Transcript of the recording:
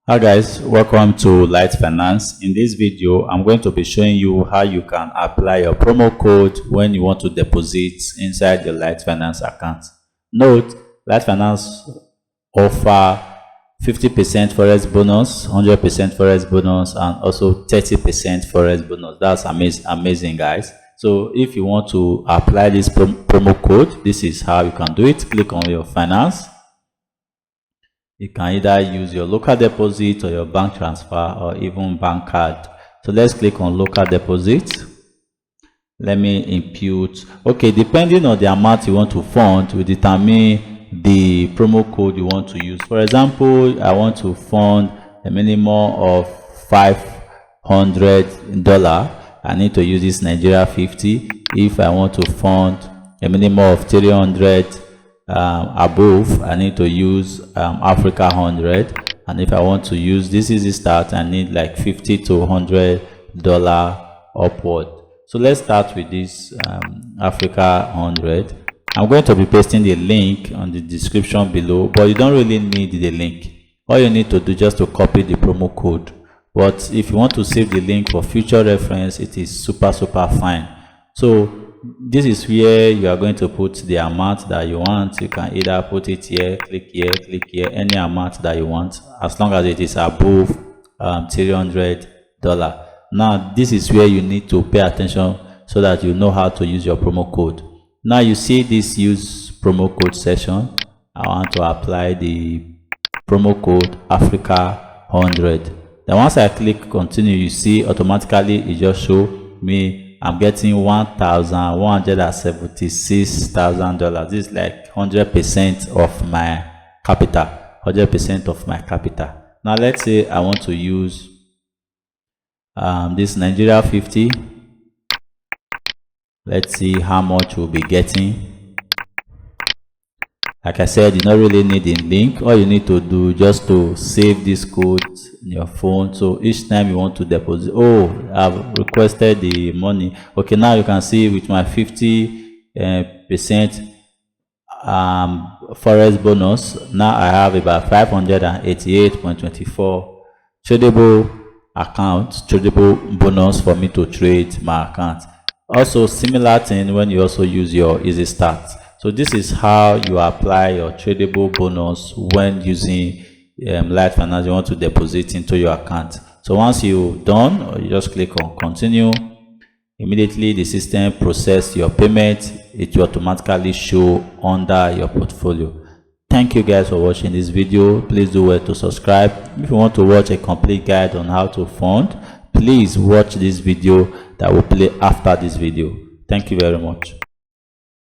Hi guys, welcome to LiteFinance. In this video, I'm going to be showing you how you can apply your promo code when you want to deposit inside your LiteFinance account. Note, LiteFinance offer 50% forex bonus, 100% forex bonus, and also 30% forex bonus. That's amazing guys. So if you want to apply this promo code, this is how you can do it. Click on your finance. You can either use your local deposit or your bank transfer or even bank card. So let's click on local deposit. Let me impute. Okay, depending on the amount you want to fund will determine the promo code you want to use. For example, I want to fund a minimum of $500. I need to use this Nigeria 50. If I want to fund a minimum of 300 above, I need to use Africa 100, and if I want to use this easy start, I need like $50 to $100 upward. So let's start with this Africa 100. I'm going to be pasting the link on the description below, but you don't really need the link. All you need to do just to copy the promo code, but if you want to save the link for future reference, it is super fine. So this is where you are going to put the amount that you want. You can either put it here, click here, any amount that you want, as long as it is above $300. Now this is where you need to pay attention so that you know how to use your promo code. Now you see this use promo code section. I want to apply the promo code Africa 100. Then once I click continue, you see automatically it just show me I'm getting $1,176,000. This is like 100% of my capital. 100% of my capital. Now let's say I want to use this Nigeria 50. Let's see how much we'll be getting. Like I said, you don't really need a link. All you need to do just to save this code in your phone. So each time you want to deposit, oh, I've requested the money. Okay, now you can see with my 50% forex bonus, now I have about 588.24 tradable tradable bonus for me to trade my account. Also similar thing when you also use your easy start. So this is how you apply your tradable bonus when using LiteFinance. You want to deposit into your account. So once you're done, you just click on continue. Immediately the system process your payment. It will automatically show under your portfolio. Thank you guys for watching this video. Please do well to subscribe. If you want to watch a complete guide on how to fund, please watch this video that will play after this video. Thank you very much.